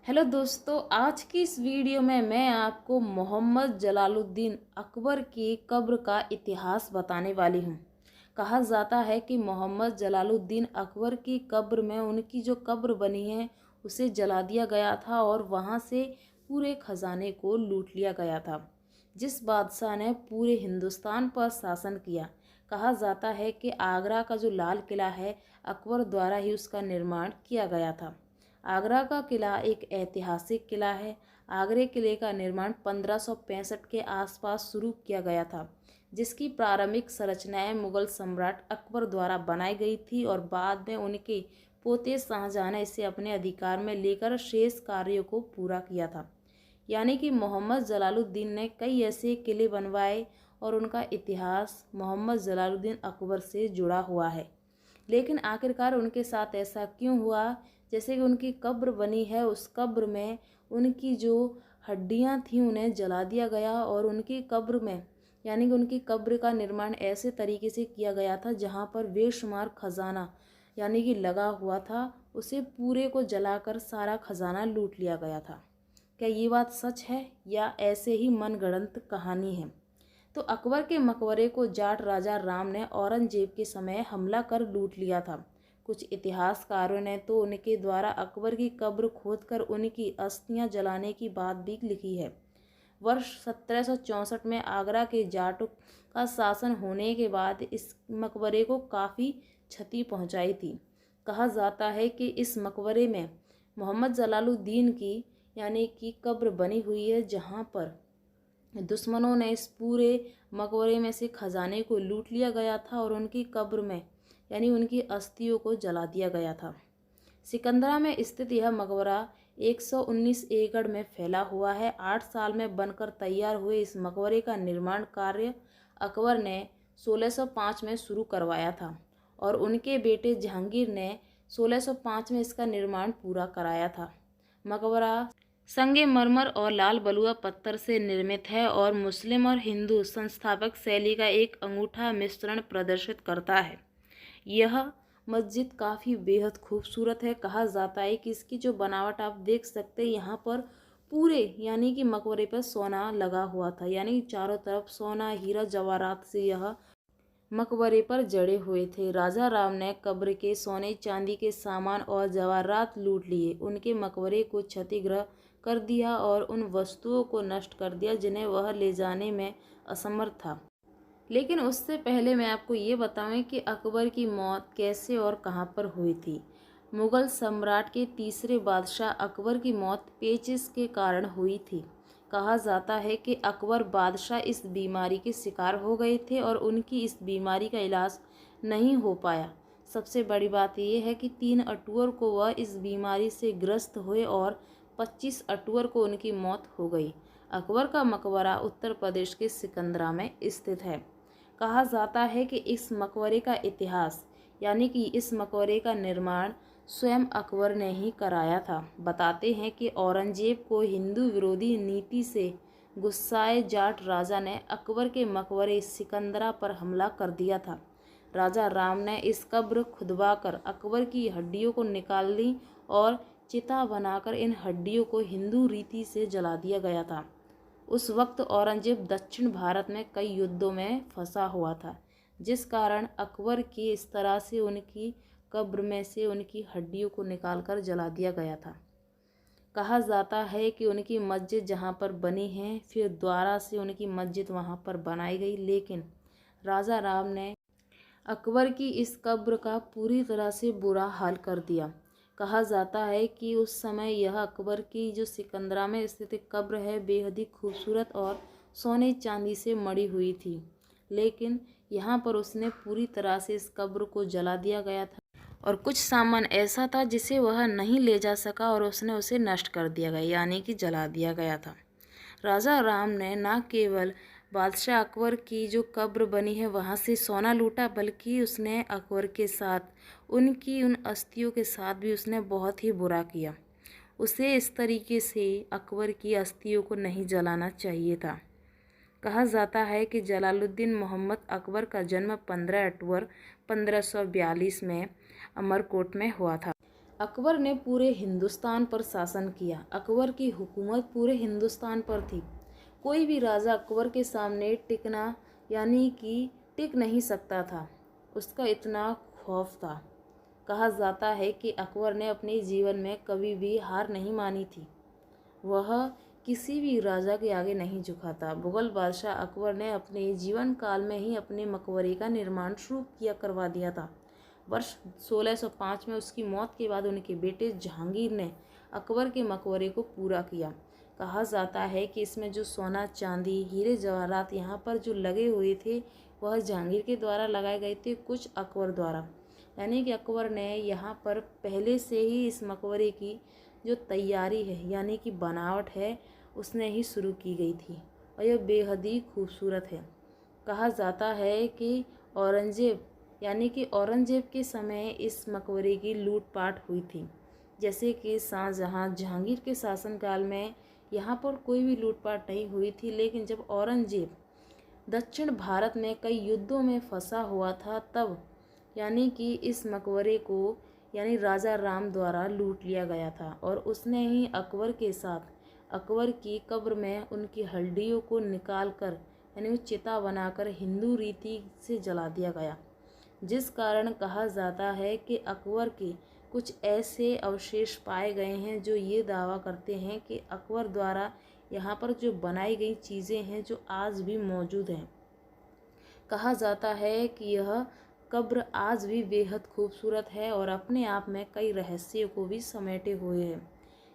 Hello दोस्तों, आज की इस वीडियो में मैं आपको मोहम्मद जलालुद्दीन अकबर की कब्र का इतिहास बताने वाली हूँ। कहा जाता है कि मोहम्मद जलालुद्दीन अकबर की कब्र में उनकी जो कब्र बनी है उसे जला दिया गया था और वहाँ से पूरे खजाने को लूट लिया गया था। जिस बादशाह ने पूरे हिंदुस्तान पर शासन किया, कहा जाता है कि आगरा का जो लाल किला है अकबर द्वारा ही उसका निर्माण किया गया था। आगरा का किला एक ऐतिहासिक किला है। आगरे किले का निर्माण 1565 के आसपास शुरू किया गया था, जिसकी प्रारंभिक संरचनाएं मुगल सम्राट अकबर द्वारा बनाई गई थी और बाद में उनके पोते शाहजहां ने इसे अपने अधिकार में लेकर शेष कार्यों को पूरा किया था। यानी कि मोहम्मद जलालुद्दीन ने कई ऐसे किले बनवाए और उनका इतिहास मोहम्मद जलालुद्दीन अकबर से जुड़ा हुआ है। लेकिन आखिरकार उनके साथ ऐसा क्यों हुआ? जैसे कि उनकी कब्र बनी है, उस कब्र में उनकी जो हड्डियां थीं उन्हें जला दिया गया और उनकी कब्र में यानी कि उनकी कब्र का निर्माण ऐसे तरीके से किया गया था जहां पर बेशुमार खजाना यानी कि लगा हुआ था, उसे पूरे को जलाकर सारा खजाना लूट लिया गया था। क्या ये बात सच है या ऐसे ही मनगढ़ंत कहानी है? तो अकबर के मकबरे को जाट राजा राम ने औरंगजेब के समय हमला कर लूट लिया था। कुछ इतिहासकारों ने तो उनके द्वारा अकबर की कब्र खोदकर उनकी अस्थियां जलाने की बात भी लिखी है। वर्ष 1764 में आगरा के जाटों का शासन होने के बाद इस मकबरे को काफ़ी क्षति पहुंचाई थी। कहा जाता है कि इस मकबरे में मोहम्मद जलालुद्दीन की यानी कि कब्र बनी हुई है, जहां पर दुश्मनों ने इस पूरे मकबरे में से खजाने को लूट लिया गया था और उनकी कब्र में यानी उनकी अस्थियों को जला दिया गया था। सिकंदरा में स्थित यह मकबरा 119 एकड़ में फैला हुआ है। 8 साल में बनकर तैयार हुए इस मकबरे का निर्माण कार्य अकबर ने 1605 में शुरू करवाया था और उनके बेटे जहांगीर ने 1605 में इसका निर्माण पूरा कराया था। मकबरा संगमरमर और लाल बलुआ पत्थर से निर्मित है और मुस्लिम और हिंदू संस्थापक शैली का एक अनूठा मिश्रण प्रदर्शित करता है। यह मस्जिद काफ़ी बेहद खूबसूरत है। कहा जाता है कि इसकी जो बनावट आप देख सकते हैं, यहाँ पर पूरे यानी कि मकबरे पर सोना लगा हुआ था, यानी चारों तरफ सोना हीरा जवाहरात से यह मकबरे पर जड़े हुए थे। राजा राम ने कब्र के सोने चांदी के सामान और जवाहरात लूट लिए, उनके मकबरे को क्षतिग्रस्त कर दिया और उन वस्तुओं को नष्ट कर दिया जिन्हें वह ले जाने में असमर्थ था। लेकिन उससे पहले मैं आपको ये बताऊं कि अकबर की मौत कैसे और कहां पर हुई थी। मुगल सम्राट के तीसरे बादशाह अकबर की मौत पेचिश के कारण हुई थी। कहा जाता है कि अकबर बादशाह इस बीमारी के शिकार हो गए थे और उनकी इस बीमारी का इलाज नहीं हो पाया। सबसे बड़ी बात यह है कि 3 अक्टूबर को वह इस बीमारी से ग्रस्त हुए और 25 अक्टूबर को उनकी मौत हो गई। अकबर का मकबरा उत्तर प्रदेश के सिकंदरा में स्थित है। कहा जाता है कि इस मकबरे का इतिहास यानी कि इस मकबरे का निर्माण स्वयं अकबर ने ही कराया था। बताते हैं कि औरंगजेब को हिंदू विरोधी नीति से गुस्साए जाट राजा ने अकबर के मकबरे सिकंदरा पर हमला कर दिया था। राजा राम ने इस कब्र खुदवाकर अकबर की हड्डियों को निकाल ली और चिता बनाकर इन हड्डियों को हिंदू रीति से जला दिया गया था। उस वक्त औरंगजेब दक्षिण भारत में कई युद्धों में फंसा हुआ था, जिस कारण अकबर की इस तरह से उनकी कब्र में से उनकी हड्डियों को निकालकर जला दिया गया था। कहा जाता है कि उनकी मस्जिद जहां पर बनी है, फिर दोबारा से उनकी मस्जिद वहां पर बनाई गई, लेकिन राजा राम ने अकबर की इस कब्र का पूरी तरह से बुरा हाल कर दिया। कहा जाता है कि उस समय यह अकबर की जो सिकंदरा में स्थित कब्र है बेहद ही खूबसूरत और सोने चांदी से मढ़ी हुई थी, लेकिन यहाँ पर उसने पूरी तरह से इस कब्र को जला दिया गया था और कुछ सामान ऐसा था जिसे वह नहीं ले जा सका और उसने उसे नष्ट कर दिया गया यानी कि जला दिया गया था। राजा राम ने न केवल बादशाह अकबर की जो कब्र बनी है वहाँ से सोना लूटा, बल्कि उसने अकबर के साथ उनकी उन अस्थियों के साथ भी उसने बहुत ही बुरा किया। उसे इस तरीके से अकबर की अस्थियों को नहीं जलाना चाहिए था। कहा जाता है कि जलालुद्दीन मोहम्मद अकबर का जन्म 15 अक्टूबर 1542 में अमरकोट में हुआ था। अकबर ने पूरे हिंदुस्तान पर शासन किया। अकबर की हुकूमत पूरे हिंदुस्तान पर थी। कोई भी राजा अकबर के सामने टिक नहीं सकता था। उसका इतना खौफ था। कहा जाता है कि अकबर ने अपने जीवन में कभी भी हार नहीं मानी थी। वह किसी भी राजा के आगे नहीं झुका था। मुगल बादशाह अकबर ने अपने जीवन काल में ही अपने मकबरे का निर्माण शुरू करवा दिया था। वर्ष 1605 में उसकी मौत के बाद उनके बेटे जहांगीर ने अकबर के मकबरे को पूरा किया। कहा जाता है कि इसमें जो सोना चांदी हीरे जवाहरात यहाँ पर जो लगे हुए थे वह जहांगीर के द्वारा लगाए गए थे, कुछ अकबर द्वारा। यानी कि अकबर ने यहाँ पर पहले से ही इस मकबरे की जो तैयारी है यानी कि बनावट है उसने ही शुरू की गई थी और यह बेहद ही खूबसूरत है। कहा जाता है कि औरंगजेब के समय इस मकबरे की लूटपाट हुई थी। जैसे कि शाहजहां जहांगीर के शासनकाल में यहाँ पर कोई भी लूटपाट नहीं हुई थी, लेकिन जब औरंगजेब दक्षिण भारत में कई युद्धों में फंसा हुआ था तब यानी कि इस मकबरे को यानी राजा राम द्वारा लूट लिया गया था और उसने ही अकबर के साथ अकबर की कब्र में उनकी हड्डियों को निकाल कर यानी वो चिता बनाकर हिंदू रीति से जला दिया गया। जिस कारण कहा जाता है कि अकबर के कुछ ऐसे अवशेष पाए गए हैं जो ये दावा करते हैं कि अकबर द्वारा यहाँ पर जो बनाई गई चीज़ें हैं जो आज भी मौजूद हैं। कहा जाता है कि यह कब्र आज भी बेहद खूबसूरत है और अपने आप में कई रहस्यों को भी समेटे हुए है।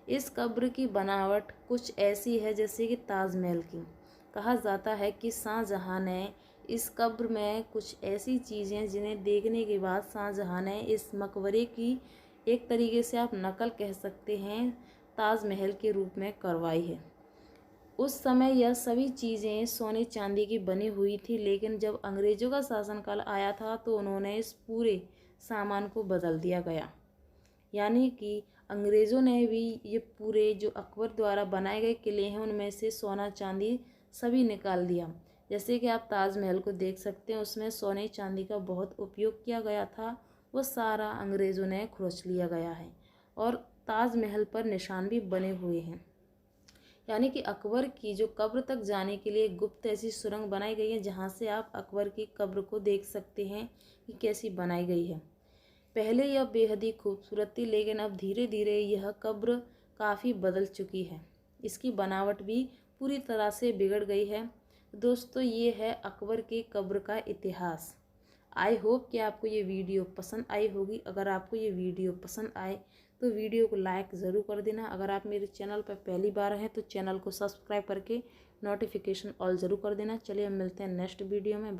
इस कब्र की बनावट कुछ ऐसी है जैसे कि ताजमहल की। कहा जाता है कि शाहजहां ने इस कब्र में कुछ ऐसी चीज़ें जिन्हें देखने के बाद शाहजहां ने इस मकबरे की एक तरीके से आप नकल कह सकते हैं ताजमहल के रूप में करवाई है। उस समय यह सभी चीज़ें सोने चांदी की बनी हुई थी, लेकिन जब अंग्रेज़ों का शासनकाल आया था तो उन्होंने इस पूरे सामान को बदल दिया गया। यानी कि अंग्रेज़ों ने भी ये पूरे जो अकबर द्वारा बनाए गए किले हैं उनमें से सोना चांदी सभी निकाल दिया। जैसे कि आप ताजमहल को देख सकते हैं, उसमें सोने चांदी का बहुत उपयोग किया गया था, वो सारा अंग्रेज़ों ने खरोच लिया गया है और ताजमहल पर निशान भी बने हुए हैं। यानी कि अकबर की जो कब्र तक जाने के लिए गुप्त ऐसी सुरंग बनाई गई है जहाँ से आप अकबर की कब्र को देख सकते हैं कि कैसी बनाई गई है। पहले यह बेहद ही खूबसूरत थी, लेकिन अब धीरे धीरे यह कब्र काफ़ी बदल चुकी है। इसकी बनावट भी पूरी तरह से बिगड़ गई है। दोस्तों, ये है अकबर की कब्र का इतिहास। आई होप कि आपको ये वीडियो पसंद आई होगी। अगर आपको ये वीडियो पसंद आए तो वीडियो को लाइक ज़रूर कर देना। अगर आप मेरे चैनल पर पहली बार हैं तो चैनल को सब्सक्राइब करके नोटिफिकेशन ऑल ज़रूर कर देना। चलिए हम मिलते हैं नेक्स्ट वीडियो में।